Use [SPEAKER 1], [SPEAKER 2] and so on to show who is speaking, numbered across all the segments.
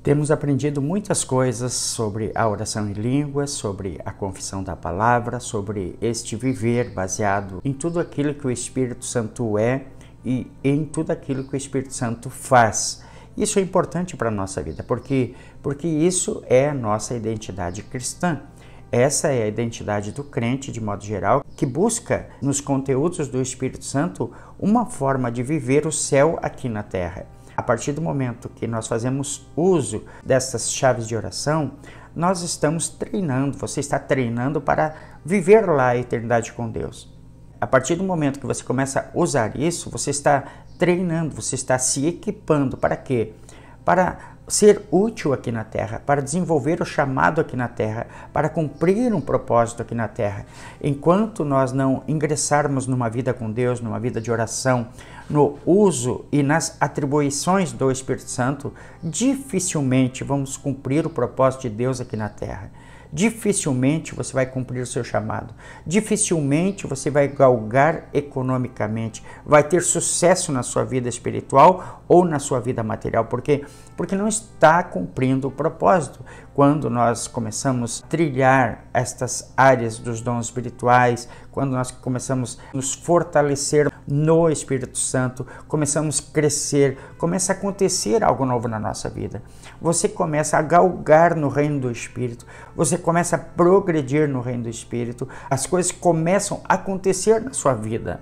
[SPEAKER 1] Temos aprendido muitas coisas sobre a oração em línguas, sobre a confissão da palavra, sobre este viver baseado em tudo aquilo que o Espírito Santo é e em tudo aquilo que o Espírito Santo faz. Isso é importante para a nossa vida, porque isso é a nossa identidade cristã. Essa é a identidade do crente, de modo geral, que busca nos conteúdos do Espírito Santo uma forma de viver o céu aqui na terra. A partir do momento que nós fazemos uso dessas chaves de oração, nós estamos treinando, você está treinando para viver lá a eternidade com Deus. A partir do momento que você começa a usar isso, você está treinando, você está se equipando. Para quê? Para ser útil aqui na terra, para desenvolver o chamado aqui na terra, para cumprir um propósito aqui na terra. Enquanto nós não ingressarmos numa vida com Deus, numa vida de oração, no uso e nas atribuições do Espírito Santo, dificilmente vamos cumprir o propósito de Deus aqui na terra. Dificilmente você vai cumprir o seu chamado. Dificilmente você vai galgar economicamente, vai ter sucesso na sua vida espiritual ou na sua vida material. Por quê? Porque não está cumprindo o propósito. Quando nós começamos a trilhar estas áreas dos dons espirituais, quando nós começamos a nos fortalecer no Espírito Santo, começamos a crescer, começa a acontecer algo novo na nossa vida. Você começa a galgar no reino do Espírito, você começa a progredir no reino do Espírito, as coisas começam a acontecer na sua vida.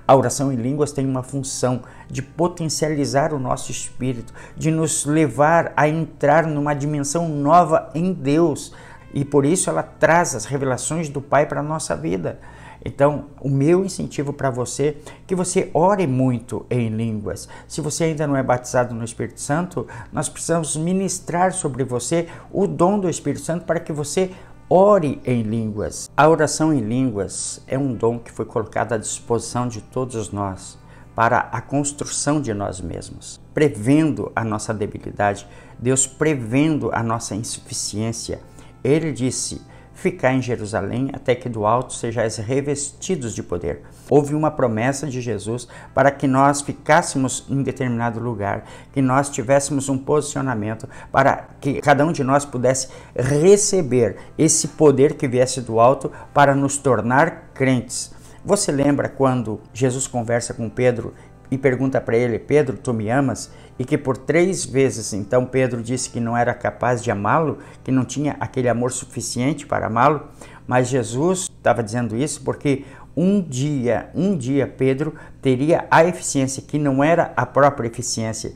[SPEAKER 1] A oração em línguas tem uma função de potencializar o nosso espírito, de nos levar a entrar numa dimensão nova em Deus. E por isso ela traz as revelações do Pai para a nossa vida. Então, o meu incentivo para você é que você ore muito em línguas. Se você ainda não é batizado no Espírito Santo, nós precisamos ministrar sobre você o dom do Espírito Santo para que você ore em línguas. A oração em línguas é um dom que foi colocado à disposição de todos nós para a construção de nós mesmos, prevendo a nossa debilidade, Deus prevendo a nossa insuficiência. Ele disse: ficai em Jerusalém até que do alto sejais revestidos de poder. Houve uma promessa de Jesus para que nós ficássemos em determinado lugar, que nós tivéssemos um posicionamento, para que cada um de nós pudesse receber esse poder que viesse do alto para nos tornar crentes. Você lembra quando Jesus conversa com Pedro e pergunta para ele: Pedro, tu me amas? E que por 3 vezes, então, Pedro disse que não era capaz de amá-lo, que não tinha aquele amor suficiente para amá-lo. Mas Jesus estava dizendo isso porque um dia Pedro teria a eficiência que não era a própria eficiência.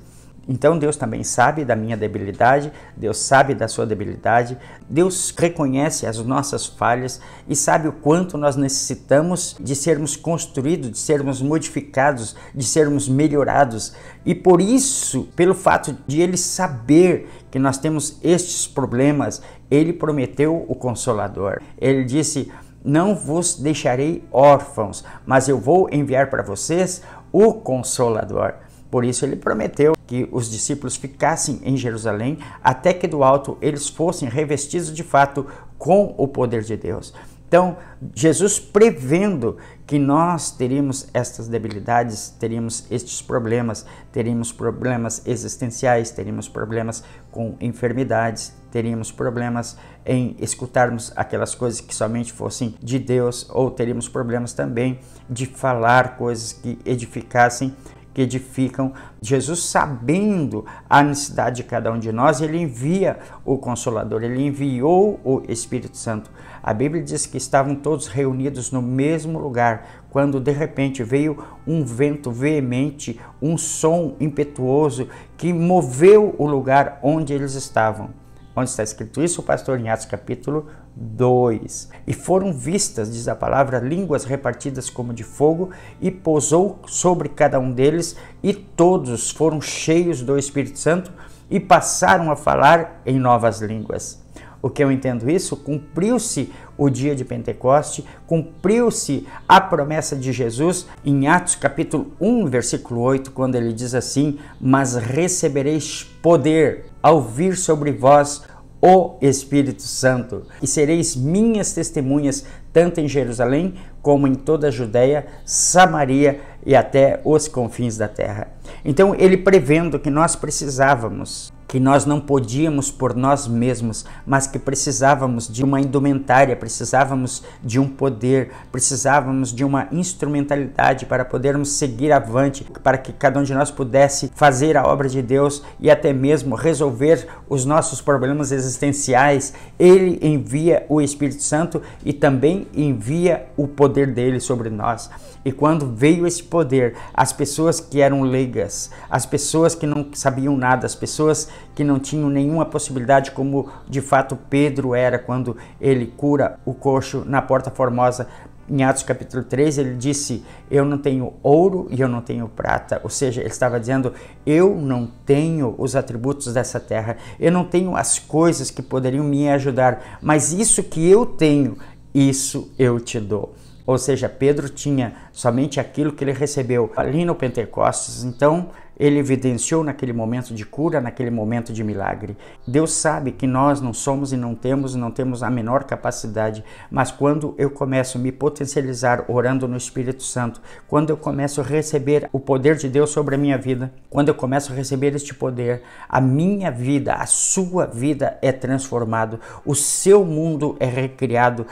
[SPEAKER 1] Então Deus também sabe da minha debilidade, Deus sabe da sua debilidade, Deus reconhece as nossas falhas e sabe o quanto nós necessitamos de sermos construídos, de sermos modificados, de sermos melhorados. E por isso, pelo fato de Ele saber que nós temos estes problemas, Ele prometeu o Consolador. Ele disse: não vos deixarei órfãos, mas eu vou enviar para vocês o Consolador. Por isso ele prometeu que os discípulos ficassem em Jerusalém até que do alto eles fossem revestidos de fato com o poder de Deus. Então, Jesus prevendo que nós teríamos estas debilidades, teríamos estes problemas, teríamos problemas existenciais, teríamos problemas com enfermidades, teríamos problemas em escutarmos aquelas coisas que somente fossem de Deus, ou teríamos problemas também de falar coisas que edificassem, que edificam. Jesus, sabendo a necessidade de cada um de nós, ele envia o Consolador, ele enviou o Espírito Santo. A Bíblia diz que estavam todos reunidos no mesmo lugar, quando de repente veio um vento veemente, um som impetuoso que moveu o lugar onde eles estavam. Onde está escrito isso, pastor? Em Atos capítulo 2. E foram vistas, diz a palavra, línguas repartidas como de fogo, e pousou sobre cada um deles, e todos foram cheios do Espírito Santo e passaram a falar em novas línguas. O que eu entendo isso? Cumpriu-se o dia de Pentecoste, cumpriu-se a promessa de Jesus em Atos capítulo 1, versículo 8, quando ele diz assim: mas recebereis poder ao vir sobre vós o Espírito Santo, e sereis minhas testemunhas, tanto em Jerusalém como em toda a Judéia, Samaria e até os confins da terra. Então ele prevendo que nós precisávamos, que nós não podíamos por nós mesmos, mas que precisávamos de uma indumentária, precisávamos de um poder, precisávamos de uma instrumentalidade para podermos seguir avante, para que cada um de nós pudesse fazer a obra de Deus e até mesmo resolver os nossos problemas existenciais. Ele envia o Espírito Santo e também envia o poder dele sobre nós. E quando veio esse poder, as pessoas que eram leigas, as pessoas que não sabiam nada, as pessoas que não tinham nenhuma possibilidade, como de fato Pedro era quando ele cura o coxo na Porta Formosa, em Atos capítulo 3, ele disse: eu não tenho ouro e eu não tenho prata. Ou seja, ele estava dizendo: eu não tenho os atributos dessa terra, eu não tenho as coisas que poderiam me ajudar, mas isso que eu tenho, isso eu te dou. Ou seja, Pedro tinha somente aquilo que ele recebeu ali no Pentecostes. Então ele evidenciou naquele momento de cura, naquele momento de milagre. Deus sabe que nós não somos e não temos a menor capacidade, mas quando eu começo a me potencializar orando no Espírito Santo, quando eu começo a receber o poder de Deus sobre a minha vida, quando eu começo a receber este poder, a minha vida, a sua vida é transformado, o seu mundo é recriado.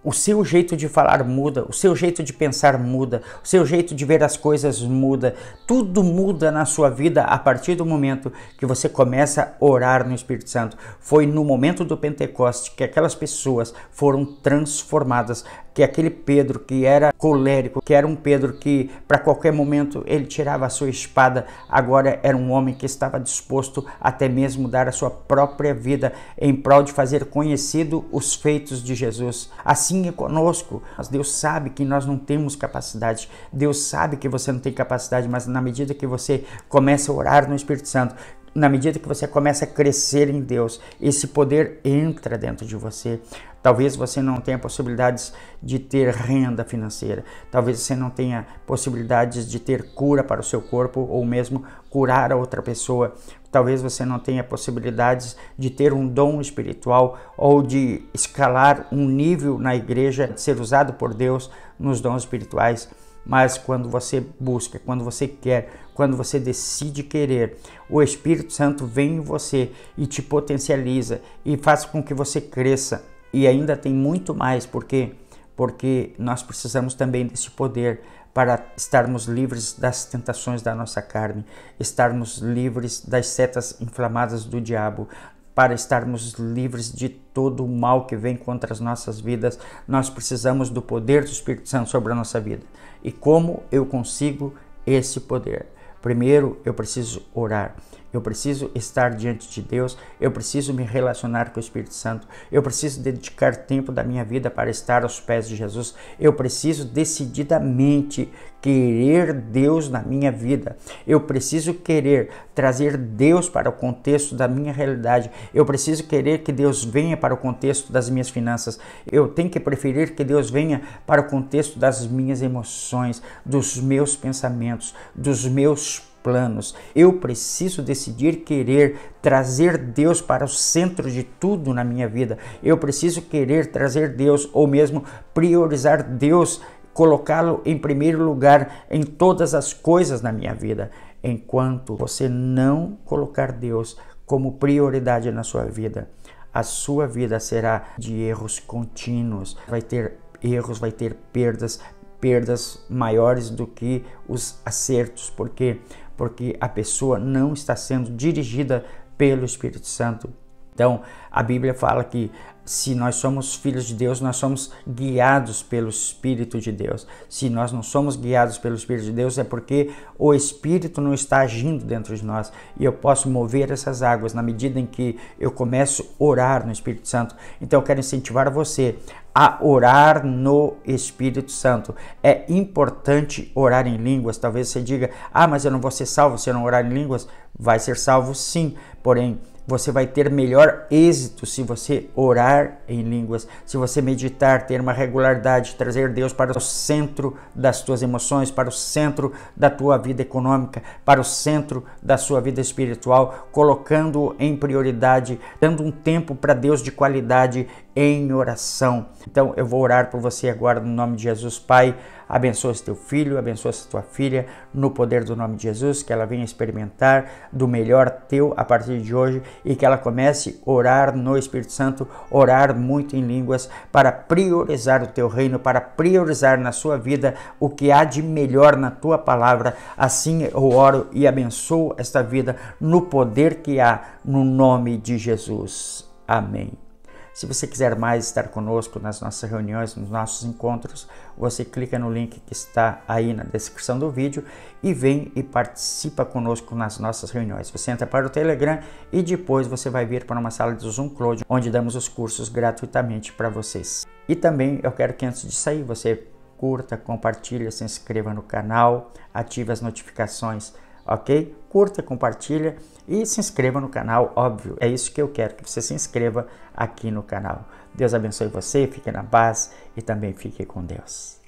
[SPEAKER 1] O seu jeito de falar muda, o seu jeito de pensar muda, o seu jeito de ver as coisas muda. Tudo muda na sua vida a partir do momento que você começa a orar no Espírito Santo. Foi no momento do Pentecoste que aquelas pessoas foram transformadas, que aquele Pedro que era colérico, que era um Pedro que para qualquer momento ele tirava a sua espada, agora era um homem que estava disposto até mesmo dar a sua própria vida em prol de fazer conhecido os feitos de Jesus. Assim é conosco. Mas Deus sabe que nós não temos capacidade, Deus sabe que você não tem capacidade, mas na medida que você começa a orar no Espírito Santo, na medida que você começa a crescer em Deus, esse poder entra dentro de você. Talvez você não tenha possibilidades de ter renda financeira, talvez você não tenha possibilidades de ter cura para o seu corpo ou mesmo curar a outra pessoa. Talvez você não tenha possibilidades de ter um dom espiritual ou de escalar um nível na igreja, de ser usado por Deus nos dons espirituais. Mas quando você busca, quando você quer, quando você decide querer, o Espírito Santo vem em você e te potencializa e faz com que você cresça. E ainda tem muito mais, porque nós precisamos também desse poder para estarmos livres das tentações da nossa carne, estarmos livres das setas inflamadas do diabo, para estarmos livres de todo o mal que vem contra as nossas vidas. Nós precisamos do poder do Espírito Santo sobre a nossa vida. E como eu consigo esse poder? Primeiro, eu preciso orar. Eu preciso estar diante de Deus, eu preciso me relacionar com o Espírito Santo, eu preciso dedicar tempo da minha vida para estar aos pés de Jesus, eu preciso decididamente querer Deus na minha vida, eu preciso querer trazer Deus para o contexto da minha realidade, eu preciso querer que Deus venha para o contexto das minhas finanças, eu tenho que preferir que Deus venha para o contexto das minhas emoções, dos meus pensamentos, dos meus planos. Eu preciso decidir querer trazer Deus para o centro de tudo na minha vida. Eu preciso querer trazer Deus, ou mesmo priorizar Deus, colocá-lo em primeiro lugar em todas as coisas na minha vida. Enquanto você não colocar Deus como prioridade na sua vida, a sua vida será de erros contínuos. Vai ter erros, vai ter perdas maiores do que os acertos. Por quê? Porque a pessoa não está sendo dirigida pelo Espírito Santo. Então, a Bíblia fala que se nós somos filhos de Deus, nós somos guiados pelo Espírito de Deus. Se nós não somos guiados pelo Espírito de Deus, é porque o Espírito não está agindo dentro de nós. E eu posso mover essas águas na medida em que eu começo a orar no Espírito Santo. Então, eu quero incentivar você a orar no Espírito Santo. É importante orar em línguas. Talvez você diga: mas eu não vou ser salvo se eu não orar em línguas. Vai ser salvo sim, porém você vai ter melhor êxito se você orar em línguas, se você meditar, ter uma regularidade, trazer Deus para o centro das tuas emoções, para o centro da tua vida econômica, para o centro da sua vida espiritual, colocando-o em prioridade, dando um tempo para Deus de qualidade em oração. Então eu vou orar por você agora no nome de Jesus. Pai, abençoa esse teu filho, abençoa essa tua filha no poder do nome de Jesus, que ela venha experimentar do melhor teu a partir de hoje e que ela comece a orar no Espírito Santo, orar muito em línguas para priorizar o teu reino, para priorizar na sua vida o que há de melhor na tua palavra. Assim eu oro e abençoo esta vida no poder que há no nome de Jesus. Amém. Se você quiser mais estar conosco nas nossas reuniões, nos nossos encontros, você clica no link que está aí na descrição do vídeo e vem e participa conosco nas nossas reuniões. Você entra para o Telegram e depois você vai vir para uma sala de Zoom Cloud, onde damos os cursos gratuitamente para vocês. E também eu quero que antes de sair você curta, compartilha, se inscreva no canal, ative as notificações, ok? Curta, compartilha e se inscreva no canal, óbvio. É isso que eu quero, que você se inscreva aqui no canal. Deus abençoe você, fique na paz e também fique com Deus.